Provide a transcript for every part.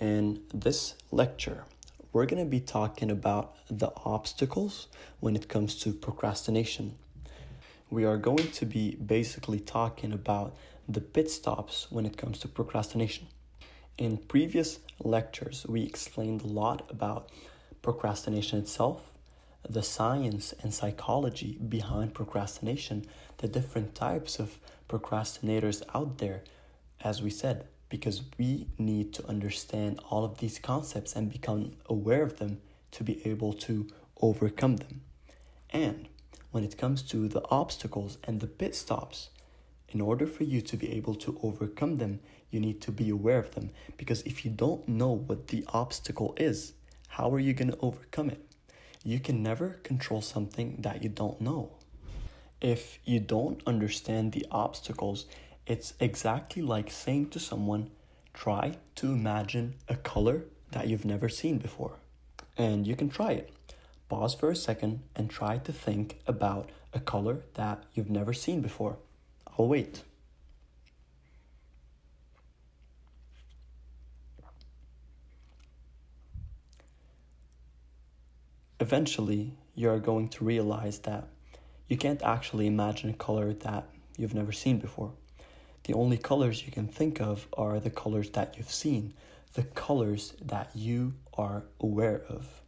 In this lecture, we're going to be talking about the obstacles when it comes to procrastination. We are going to be basically talking about the pit stops when it comes to procrastination. In previous lectures, we explained a lot about procrastination itself, the science and psychology behind procrastination, the different types of procrastinators out there, as we said, because we need to understand all of these concepts and become aware of them to be able to overcome them. And when it comes to the obstacles and the pit stops, in order for you to be able to overcome them, you need to be aware of them. Because if you don't know what the obstacle is, how are you going to overcome it? You can never control something that you don't know. If you don't understand the obstacles, it's exactly like saying to someone, try to imagine a color that you've never seen before. And you can try it. Pause for a second and try to think about a color that you've never seen before. I'll wait. Eventually, you're going to realize that you can't actually imagine a color that you've never seen before. The only colors you can think of are the colors that you've seen, the colors that you are aware of.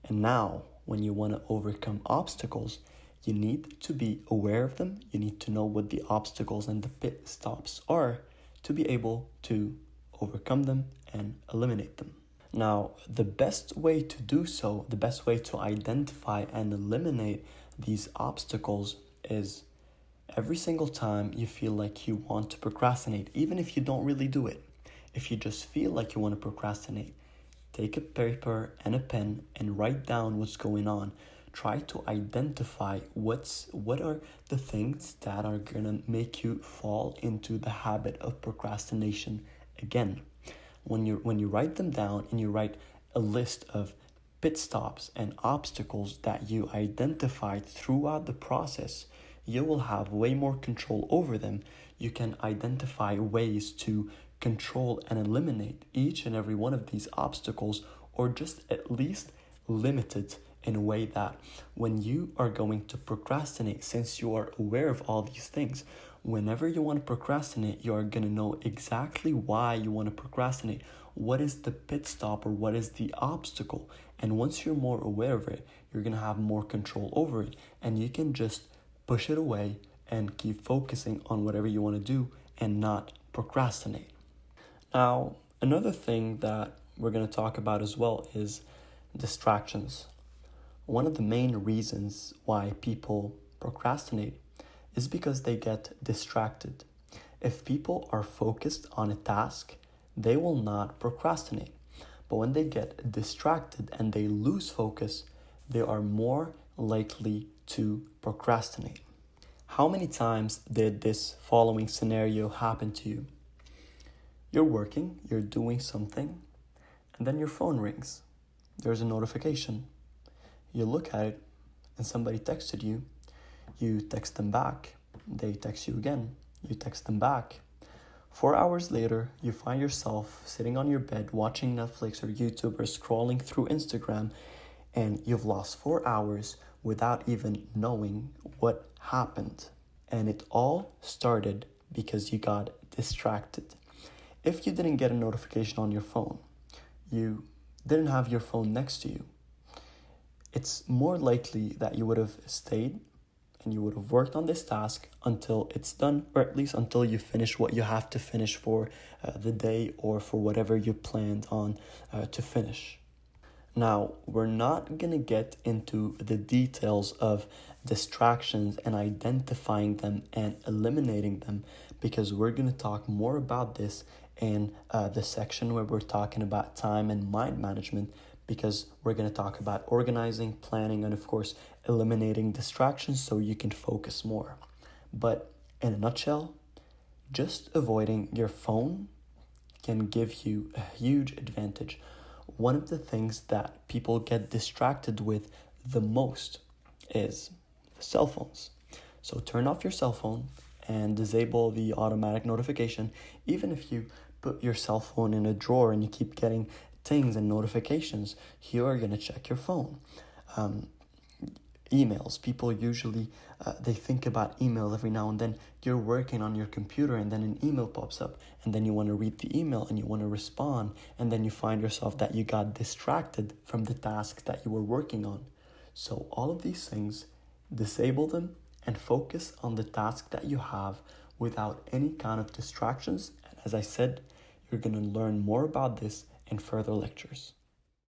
And now, when you want to overcome obstacles, you need to be aware of them. You need to know what the obstacles and the pit stops are to be able to overcome them and eliminate them. Now, the best way to do so, the best way to identify and eliminate these obstacles is every single time you feel like you want to procrastinate, even if you don't really do it. If you just feel like you want to procrastinate, take a paper and a pen and write down what's going on. Try to identify what are the things that are gonna make you fall into the habit of procrastination again. When you write them down and you write a list of pit stops and obstacles that you identified throughout the process, you will have way more control over them. You can identify ways to control and eliminate each and every one of these obstacles, or just at least limit it in a way that when you are going to procrastinate, since you are aware of all these things, whenever you want to procrastinate, you are going to know exactly why you want to procrastinate. What is the pit stop or what is the obstacle? And once you're more aware of it, you're going to have more control over it, and you can just push it away and keep focusing on whatever you want to do and not procrastinate. Now, another thing that we're going to talk about as well is distractions. One of the main reasons why people procrastinate is because they get distracted. If people are focused on a task, they will not procrastinate. But when they get distracted and they lose focus, they are more likely to procrastinate. How many times did this following scenario happen to you? You're working, you're doing something, and then your phone rings. There's a notification. You look at it, and somebody texted you. You text them back. They text you again. You text them back. 4 hours later, you find yourself sitting on your bed watching Netflix or YouTube or scrolling through Instagram, and you've lost 4 hours without even knowing what happened. And it all started because you got distracted. If you didn't get a notification on your phone, you didn't have your phone next to you, it's more likely that you would have stayed and you would have worked on this task until it's done, or at least until you finish what you have to finish for the day or for whatever you planned on to finish. Now, we're not going to get into the details of distractions and identifying them and eliminating them, because we're going to talk more about this in the section where we're talking about time and mind management, because we're going to talk about organizing, planning, and of course, eliminating distractions so you can focus more. But in a nutshell, just avoiding your phone can give you a huge advantage. One of the things that people get distracted with the most is cell phones. So turn off your cell phone and disable the automatic notification. Even if you put your cell phone in a drawer and you keep getting things and notifications, you are going to check your phone. Emails, people usually they think about email every now and then. You're working on your computer and then an email pops up, and then you want to read the email and you want to respond, and then you find yourself that you got distracted from the task that you were working on. So all of these things, disable them and focus on the task that you have without any kind of distractions. And as I said, you're going to learn more about this in further lectures.